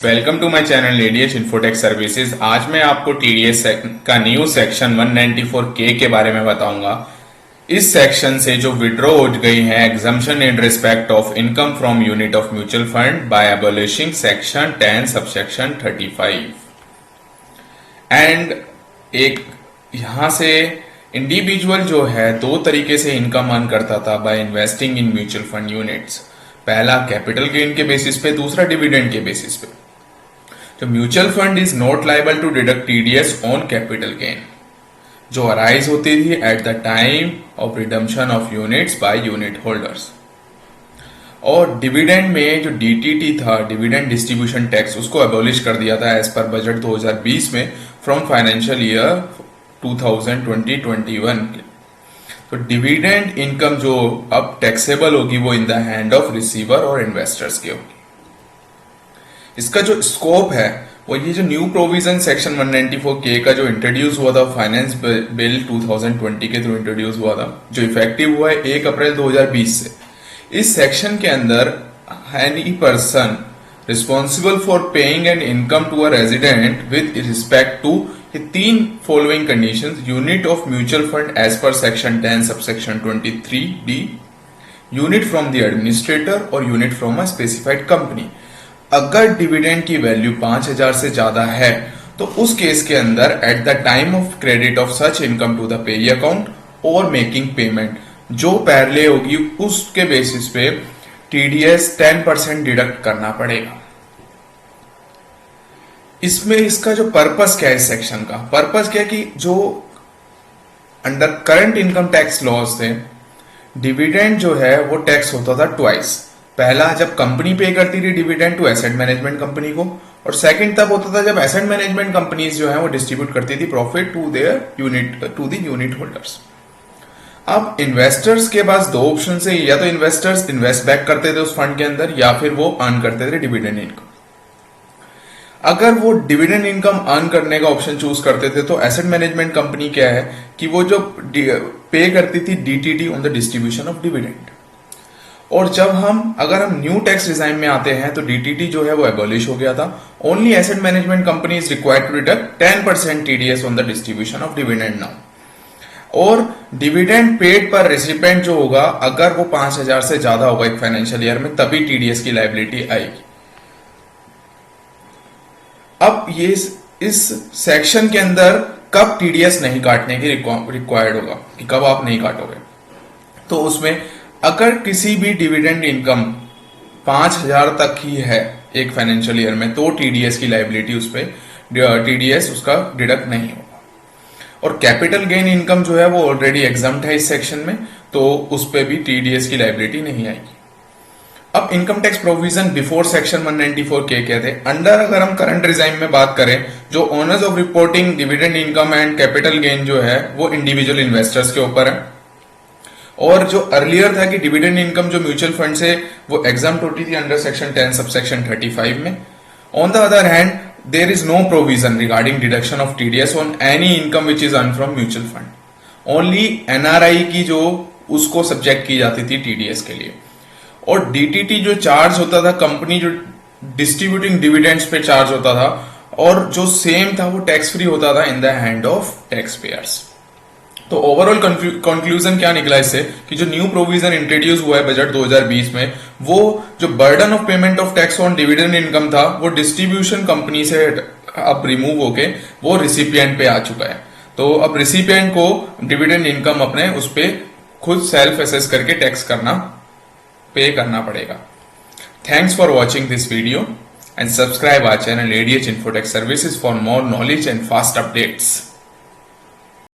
Welcome to my channel ADH infotech services. आज मैं आपको टीडीएस का न्यू सेक्शन 194K के बारे में बताऊंगा। इस सेक्शन से जो विड्रॉ हो गई है exemption in respect of income from unit of mutual fund by abolishing section 10 subsection 35 and एक यहां से इंडिविजुअल जो है दो तरीके से इनकम अर्न करता था by investing in mutual fund units. पहला कैपिटल गेन के बेसिस पे, दूसरा डिविडेंड के बेसिस पे। तो mutual fund is not liable to deduct TDS on capital gain जो अराइज होती थी at the time of redemption of units by unit holders. और डिविडेंड में जो डीटीटी था, डिविडेंड डिस्ट्रीब्यूशन टैक्स, उसको एबॉलिश कर दिया था एज पर बजट 2020 में फ्रॉम फाइनेंशियल ईयर 2020-21 के। तो डिविडेंड इनकम जो अब टैक्सेबल होगी वो in the hand of receiver और इन्वेस्टर्स की होगी। इसका जो स्कोप है वो ये जो न्यू प्रोविजन सेक्शन 194K का जो इंट्रोड्यूस हुआ था फाइनेंस बिल 2020 के थ्रू इंट्रोड्यूस हुआ था, जो इफेक्टिव हुआ है 1 अप्रैल 2020 से। इस सेक्शन के अंदर any person responsible for paying an income to a resident with respect to ये 3 following conditions: unit of mutual fund as per section 10 subsection 23D, unit from the administrator और unit from a specified company. अगर dividend की value 5,000 से ज्यादा है तो उस case के अंदर at the time of credit of such income to the payee account और मेकिंग पेमेंट जो पैरेलल होगी उसके बेसिस पे टीडीएस 10% डिडक्ट करना पड़ेगा। इसमें इसका जो पर्पस क्या है, इस सेक्शन का पर्पस क्या है कि जो under current income tax laws थे, डिविडेंड जो है वो टैक्स होता था ट्वाइस। पहला जब कंपनी पे करती थी dividend to asset management company को, और सेकंड तब होता था जब एसेट मैनेजमेंट कंपनीज जो है वो डिस्ट्रीब्यूट करती थी profit to their unit to the unit holders. अब इन्वेस्टर्स के पास दो ऑप्शन है, या तो इन्वेस्टर्स इन्वेस्ट बैक करते थे उस फंड के अंदर या फिर वो अर्न करते थे डिविडेंड इनकम। अगर वो डिविडेंड इनकम अर्न करने का ऑप्शन चूज करते थे तो एसेट मैनेजमेंट कंपनी क्या है कि वो जो पे करती थी DTT on the distribution of dividend. और जब अगर हम न्यू टैक्स डिजाइन में आते हैं तो डीटीटी जो है वो एबॉलिश हो गया था। Only asset management company is required to deduct 10% TDS on the distribution of dividend now. और डिविडेंड पेड पर रेसिपिएंट जो होगा, अगर वो 5,000 से ज्यादा होगा एक फाइनेंशियल ईयर में, तभी टीडीएस की लायबिलिटी आएगी। अब ये इस सेक्शन के अंदर कब टीडीएस नहीं काटने की रिक्वायर्ड होगा कि कब आप नहीं काटोगे, तो उसमें अगर किसी भी डिविडेंड इनकम 5,000 तक ही है एक फाइनेंशियल ईयर में, तो टीडीएस की लायबिलिटी उस पर टीडीएस उसका डिडक्ट नहीं होगा। और कैपिटल गेन इनकम जो है वो ऑलरेडी एग्जम्प्ट है इस सेक्शन में, तो उस पर भी टीडीएस की लायबिलिटी नहीं आएगी। अब income tax provision before section 194K कहते हैं। अंडर अगर हम करंट डिजाइन में बात करें, जो owners of reporting dividend income and capital gain जो है वो इंडिविजुअल इन्वेस्टर्स के ऊपर है। और जो अर्लियर था कि डिविडेंड इनकम जो म्यूचुअल फंड से वो एग्जम्प्ट होती थी अंडर सेक्शन 10 सबसेक्शन 35 में। On the other hand there is no provision regarding deduction of TDS on any income which is earn from mutual fund. Only NRI की जो उसको subject की जाती थी टीडीएस के लिए। और डीटीटी जो चार्ज होता था कंपनी जो डिस्ट्रीब्यूटिंग डिविडेंड्स पे चार्ज होता था, और जो सेम था वो टैक्स फ्री होता था in the hand of tax payers. तो ओवरऑल कंक्लूजन क्या निकला इससे कि जो न्यू प्रोविजन इंट्रोड्यूस हुआ है बजट 2020 में, वो जो burden of payment of tax on dividend income था वो डिस्ट्रीब्यूशन कंपनी से अब रिमूव होके वो रिसिपिएंट पे आ चुका है। तो अब रिसिपिएंट को डिविडेंड इनकम अपने उस पर खुद सेल्फ असेस करके टैक्स पे करना पड़ेगा। Thanks for watching this video and subscribe our channel ADH infotech services for more knowledge and fast updates.